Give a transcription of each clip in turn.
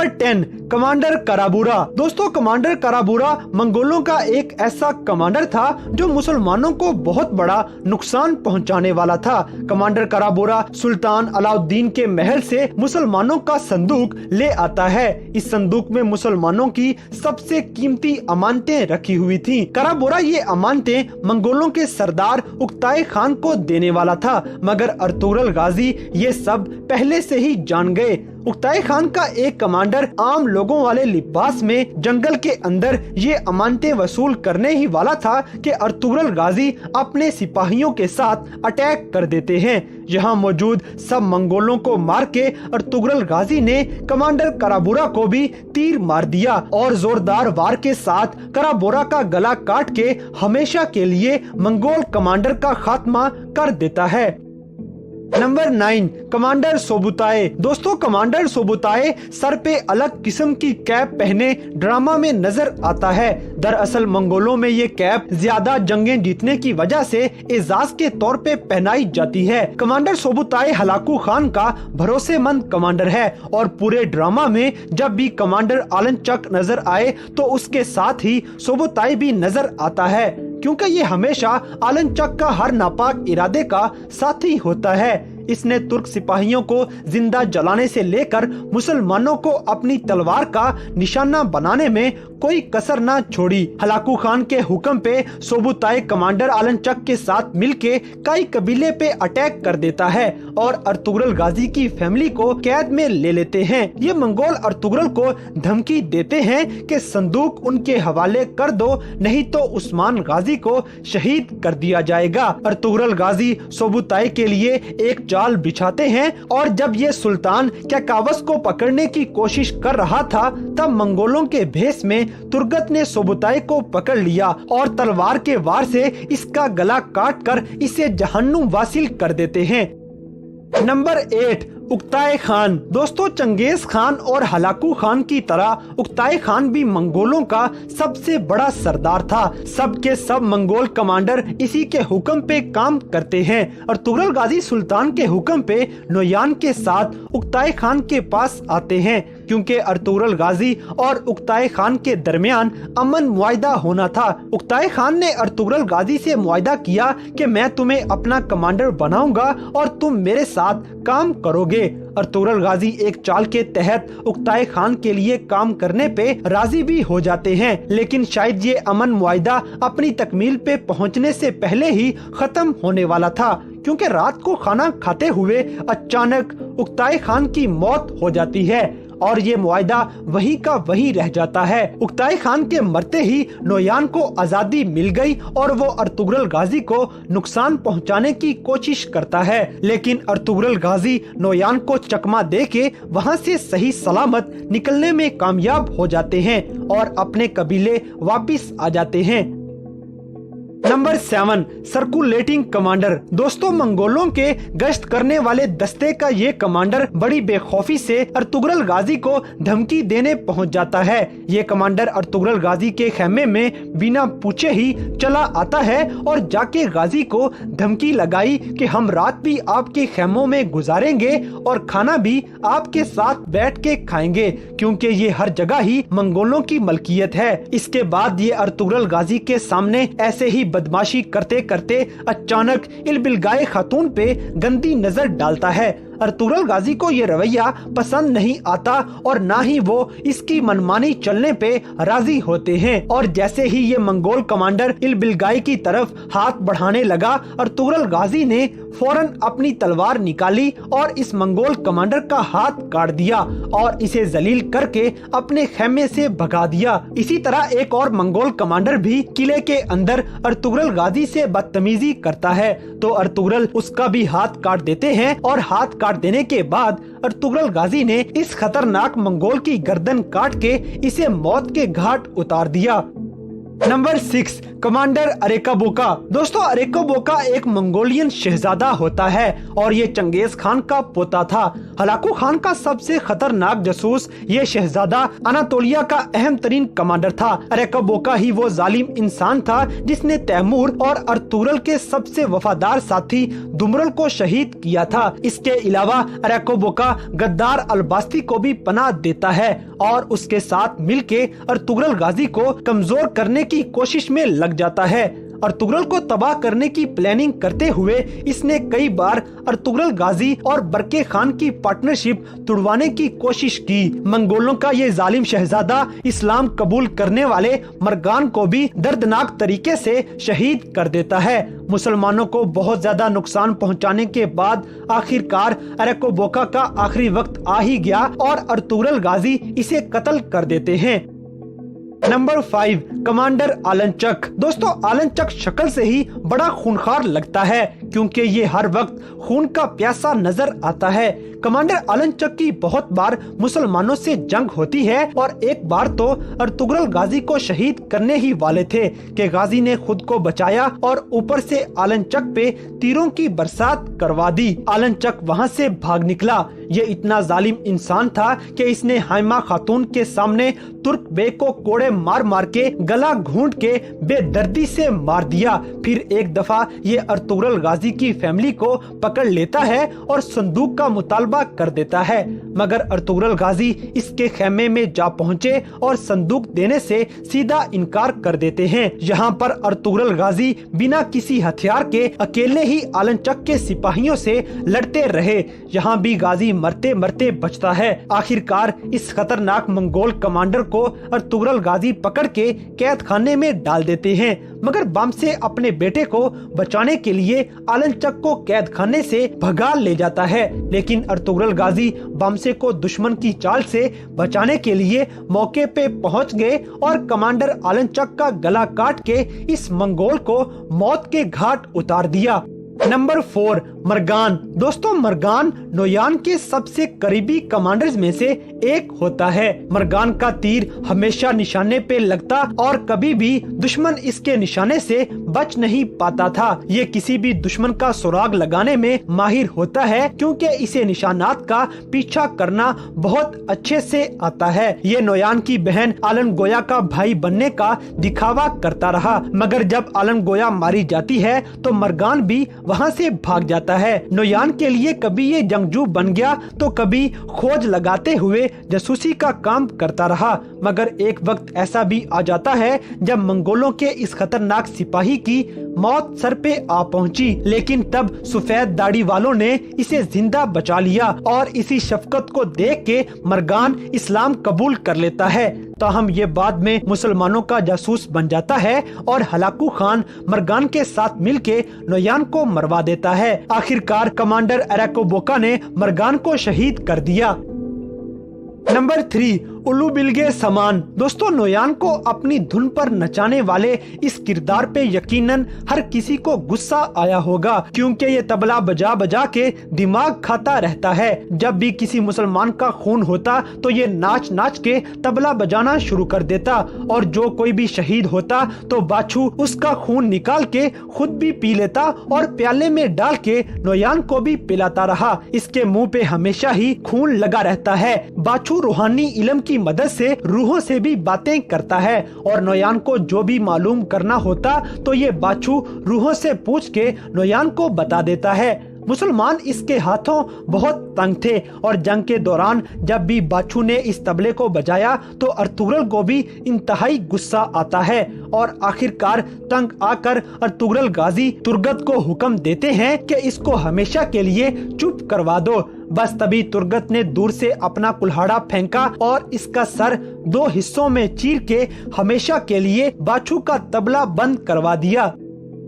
Number 10 commander कराबूरा। दोस्तों commander कराबूरा मंगोलों का एक ऐसा कमांडर था जो मुसलमानों को बहुत बड़ा नुकसान पहुंचाने वाला था। कमांडर कराबूरा सुल्तान अलाउद्दीन के महल से मुसलमानों का संदूक ले आता है। इस संदूक में मुसलमानों की सबसे कीमती अमानतें रखी हुई थी। कराबूरा ये अमानतें मंगोलों के सरदार उक्ताई खान को देने वाला था, मगर अर्तुगरुल गाजी ये सब पहले से ही जान गए। उक्ताई खान का एक कमांडर आम लोगों वाले लिबास में जंगल के अंदर ये अमानतें वसूल करने ही वाला था कि अर्तुगरुल गाजी अपने सिपाहियों के साथ अटैक कर देते हैं। यहाँ मौजूद सब मंगोलों को मार के अर्तुगरुल गाजी ने कमांडर कराबूरा को भी तीर मार दिया और जोरदार वार के साथ कराबूरा का गला काट के हमेशा के लिए मंगोल कमांडर का खात्मा कर देता है। Number 9 commander Subutai. दोस्तों कमांडर सोबुताई सर पे अलग किस्म की कैप पहने ड्रामा में नजर आता है। दरअसल मंगोलों में ये कैप ज्यादा जंगें जीतने की वजह से एजाज के तौर पे पहनाई जाती है। कमांडर सोबुताई हलाकू खान का भरोसेमंद कमांडर है और पूरे ड्रामा में जब भी कमांडर आलनचक नजर आए तो उसके साथ ही सोबुताई भी नजर आता है, क्योंकि ये हमेशा आलनचक का हर नापाक इरादे का साथी होता है। इसने तुर्क सिपाहियों को जिंदा जलाने से लेकर मुसलमानों को अपनी तलवार का निशाना बनाने में कोई कसर ना छोड़ी। हलाकू खान के हुक्म पे सोबुताई कमांडर आलनचक के साथ मिलके कई कबीले पे अटैक कर देता है और अर्तुगरुल गाजी की फैमिली को कैद में ले लेते हैं। ये मंगोल अर्तुगरुल को धमकी देते हैं कि संदूक उनके हवाले कर दो, नहीं तो उस्मान गाजी को शहीद कर दिया जाएगा। अर्तुगरुल गाजी सोबुताई के लिए एक जाल बिछाते हैं और जब ये सुल्तान कैकावस को पकड़ने की कोशिश कर रहा था तब मंगोलों के भेष में तुर्गत ने सोबुताई को पकड़ लिया और तलवार के वार से इसका गला काटकर इसे जहन्नुम वासिल कर देते हैं। नंबर 8 उक्ताई खान। दोस्तों चंगेज खान और हलाकू खान की तरह उक्ताई खान भी मंगोलों का सबसे बड़ा सरदार था। सब के सब मंगोल कमांडर इसी के हुक्म पे काम करते हैं। अर्तुगरुल गाजी सुल्तान के हुक्म पे नोयान के साथ उक्ताई खान के पास आते हैं, क्योंकि अर्तुगरुल गाजी और उक्ताई खान के दरमियान अमन मुआहिदा होना था। उक्ताई खान ने अर्तुगरुल गाजी से मुआहिदा किया कि मैं तुम्हें अपना कमांडर बनाऊंगा और तुम मेरे साथ काम करोगे। अर्तुगरुल गाजी एक चाल के तहत उक्ताई खान के लिए काम करने पे राजी भी हो जाते हैं, लेकिन शायद ये अमन मुआहिदा अपनी तकमील पे पहुंचने से पहले ही खत्म होने वाला था, क्योंकि रात को खाना खाते हुए अचानक उक्ताई खान की मौत हो जाती है और ये मुआहिदा वही का वही रह जाता है। उक्ताई खान के मरते ही नोयान को आजादी मिल गई और वो अर्तुगरुल गाजी को नुकसान पहुंचाने की कोशिश करता है, लेकिन अर्तुगरुल गाजी नोयान को चकमा देके वहां से सही सलामत निकलने में कामयाब हो जाते हैं और अपने कबीले वापिस आ जाते हैं। Number 7 circulating commander. दोस्तों मंगोलों के गश्त करने वाले दस्ते का ये कमांडर बड़ी बेखौफी से अर्तुगरुल गाजी को धमकी देने पहुंच जाता है। ये कमांडर अर्तुगरुल गाजी के खेमे में बिना पूछे ही चला आता है और जाके गाजी को धमकी लगाई कि हम रात भी आपके खेमों में गुजारेंगे और खाना भी आपके साथ बैठ के खाएंगे, क्योंकि ये हर जगह ही मंगोलों की मलकियत है। इसके बाद ये अर्तुगरुल गाजी के सामने ऐसे ही बदमाशी करते करते अचानक इल्बिलगाई खातून पे गंदी नजर डालता है। अर्तुगरुल गाजी को ये रवैया पसंद नहीं आता और ना ही वो इसकी मनमानी चलने पे राजी होते हैं, और जैसे ही ये मंगोल कमांडर इल्बिलगाई की तरफ हाथ बढ़ाने लगा, अर्तुगरुल गाजी ने फौरन अपनी तलवार निकाली और इस मंगोल कमांडर का हाथ काट दिया और इसे जलील करके अपने खेमे से भगा दिया। इसी तरह एक और मंगोल कमांडर भी किले के अंदर अर्तुगरुल गाजी से बदतमीजी करता है, तो अर्तुगरुल उसका भी हाथ काट देते हैं और हाथ काट देने के बाद अर्तुगरुल गाजी ने इस खतरनाक मंगोल की गर्दन काट के इसे मौत के घाट उतार दिया। नंबर 6 कमांडर अरेकाबोका। दोस्तों अरेकाबोका एक मंगोलियन शहजादा होता है और ये चंगेज खान का पोता था। हलाकू खान का सबसे खतरनाक जासूस ये शहजादा अनातोलिया का अहम तरीन कमांडर था। अरेकाबोका ही वो जालिम इंसान था जिसने तैमूर और अर्तुगरुल के सबसे वफादार साथी दुमरल को शहीद किया था। इसके अलावा अरेकाबोका गद्दार अलबास्ती को भी पनाह देता है और उसके साथ मिलके अर्तुगरुल गाजी को कमजोर करने की कोशिश में लग जाता है। अर्तुगरुल को तबाह करने की प्लानिंग करते हुए इसने कई बार अर्तुगरुल गाजी और बरके खान की पार्टनरशिप तुड़वाने की कोशिश की। मंगोलों का ये जालिम शहजादा इस्लाम कबूल करने वाले मरगान को भी दर्दनाक तरीके से शहीद कर देता है। मुसलमानों को बहुत ज्यादा नुकसान पहुंचाने के बाद आखिरकार अरेकाबोका का आखिरी वक्त आ ही गया और अर्तुगरुल गाजी इसे कत्ल कर देते हैं। नंबर 5 कमांडर आलनचक। दोस्तों आलनचक शक्ल से ही बड़ा खूनखार लगता है क्योंकि ये हर वक्त खून का प्यासा नजर आता है। कमांडर आलनचक की बहुत बार मुसलमानों से जंग होती है और एक बार तो अर्तुगरुल गाजी को शहीद करने ही वाले थे कि गाजी ने खुद को बचाया और ऊपर से आलनचक पे तीरों की बरसात करवा दी। आलनचक वहाँ से भाग निकला। ये इतना जालिम इंसान था कि इसने हाइमा खातून के सामने तुर्क बेग को कोड़े मार मार के गला घूंट के बेदर्दी से मार दिया। फिर एक दफा ये अर्तुगरुल गाजी की फैमिली को पकड़ लेता है और संदूक का मुतालबा कर देता है, मगर अर्तुगरुल गाजी इसके खेमे में जा पहुँचे और संदूक देने से सीधा इनकार कर देते हैं। यहाँ पर अर्तुगरुल गाजी बिना किसी हथियार के अकेले ही आलनचक के सिपाहियों से लड़ते रहे। यहाँ भी गाजी मरते मरते बचता है। आखिरकार इस खतरनाक मंगोल कमांडर को अर्तुगरुल गाजी पकड़ के कैद खाने में डाल देते हैं, मगर बामसे अपने बेटे को बचाने के लिए आलनचक को कैद खाने से भगा ले जाता है। लेकिन अर्तुगरुल गाजी बामसे को दुश्मन की चाल से बचाने के लिए मौके पे पहुंच गए और कमांडर आलनचक का गला काट के इस मंगोल को मौत के घाट उतार दिया। नंबर 4 मरगान। दोस्तों मरगान नोयान के सबसे करीबी कमांडर्स में से एक होता है। मरगान का तीर हमेशा निशाने पे लगता और कभी भी दुश्मन इसके निशाने से बच नहीं पाता था। ये किसी भी दुश्मन का सुराग लगाने में माहिर होता है क्योंकि इसे निशानात का पीछा करना बहुत अच्छे से आता है। ये नोयान की बहन आलनगोया का भाई बनने का दिखावा करता रहा, मगर जब आलनगोया मारी जाती है तो मरगान भी वहाँ से भाग जाता है। नोयान के लिए कभी ये जंगजू बन गया तो कभी खोज लगाते हुए जासूसी का काम करता रहा, मगर एक वक्त ऐसा भी आ जाता है जब मंगोलों के इस खतरनाक सिपाही की मौत सर पे आ पहुंची। लेकिन तब सफेद दाढ़ी वालों ने इसे जिंदा बचा लिया और इसी शफकत को देख के मरगान इस्लाम कबूल कर लेता है। तो हम ये बाद में मुसलमानों का जासूस बन जाता है और हलाकू खान मरगान के साथ मिलके नोयान को मरवा देता है। आखिरकार कमांडर अरेकाबोका ने मरगान को शहीद कर दिया। नंबर 3 उल्लू बिलगे समान। दोस्तों नोयान को अपनी धुन पर नचाने वाले इस किरदार पे यकीनन हर किसी को गुस्सा आया होगा क्योंकि ये तबला बजा बजा के दिमाग खाता रहता है। जब भी किसी मुसलमान का खून होता तो ये नाच नाच के तबला बजाना शुरू कर देता और जो कोई भी शहीद होता तो बाछू उसका खून निकाल के खुद भी पी लेता और प्याले में डाल के नोयान को भी पिलाता रहा। इसके मुंह पे हमेशा ही खून लगा रहता है। बाछू रूहानी इल्म की मदद से रूहों से भी बातें करता है और नोयान को जो भी मालूम करना होता तो ये बाछू रूहों से पूछ के नोयान को बता देता है। मुसलमान इसके हाथों बहुत तंग थे और जंग के दौरान जब भी बाछू ने इस तबले को बजाया तो अर्तुगरुल को भी इंतहाई गुस्सा आता है और आखिरकार तंग आकर अर्तुगरुल गाजी तुर्गत को हुक्म देते हैं कि इसको हमेशा के लिए चुप करवा दो। बस तभी तुर्गत ने दूर से अपना कुल्हाड़ा फेंका और इसका सर 2 हिस्सों में चीर के हमेशा के लिए बाछू का तबला बंद करवा दिया।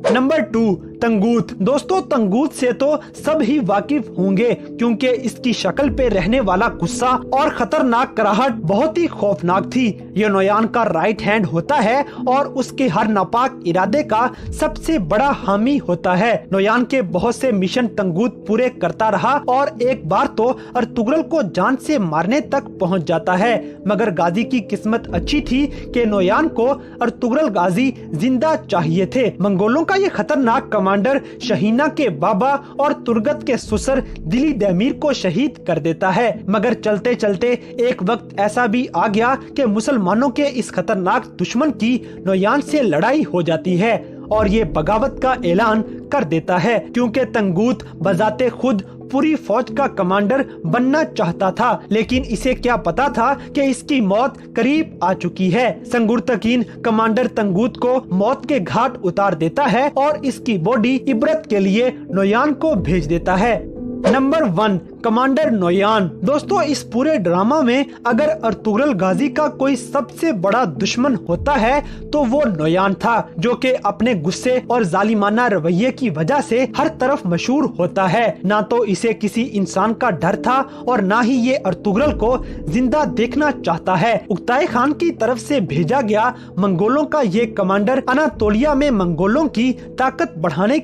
नंबर 2 तंगूत। दोस्तों तंगूत से तो सब ही वाकिफ होंगे क्योंकि इसकी शक्ल पे रहने वाला गुस्सा और खतरनाक कराहट बहुत ही खौफनाक थी। ये नोयान का राइट हैंड होता है और उसके हर नापाक इरादे का सबसे बड़ा हामी होता है। नोयान के बहुत से मिशन तंगूत पूरे करता रहा और एक बार तो अर्तुगरुल को जान से मारने तक पहुंच जाता है, मगर गाजी की किस्मत अच्छी थी कि नोयान को अर्तुगरुल गाजी जिंदा चाहिए थे। मंगोलों का ये खतरनाक कमांडर शहीना के बाबा और तुर्गत के ससुर दिली दैमीर को शहीद कर देता है। मगर चलते चलते एक वक्त ऐसा भी आ गया कि मुसलमानों के इस खतरनाक दुश्मन की नोयान से लड़ाई हो जाती है और ये बगावत का ऐलान कर देता है क्योंकि तंगूत बजाते खुद पूरी फौज का कमांडर बनना चाहता था, लेकिन इसे क्या पता था कि इसकी मौत करीब आ चुकी है। संगुर्तकीन कमांडर तंगूत को मौत के घाट उतार देता है और इसकी बॉडी इबरत के लिए नोयान को भेज देता है। Number 1 commander Noyan. दोस्तों इस पूरे ड्रामा में अगर अर्तुगरुल गाजी का कोई सबसे बड़ा दुश्मन होता है तो वो नोयान था, जो कि अपने गुस्से और जालिमाना रवैये की वजह से हर तरफ मशहूर होता है। ना तो इसे किसी इंसान का डर था और ना ही ये अर्तुगरुल को जिंदा देखना चाहता है। उक्ताई खान की तरफ से भेजा गया मंगोलों का ये कमांडर अनातोलिया में मंगोलों की ताकत बढ़ाने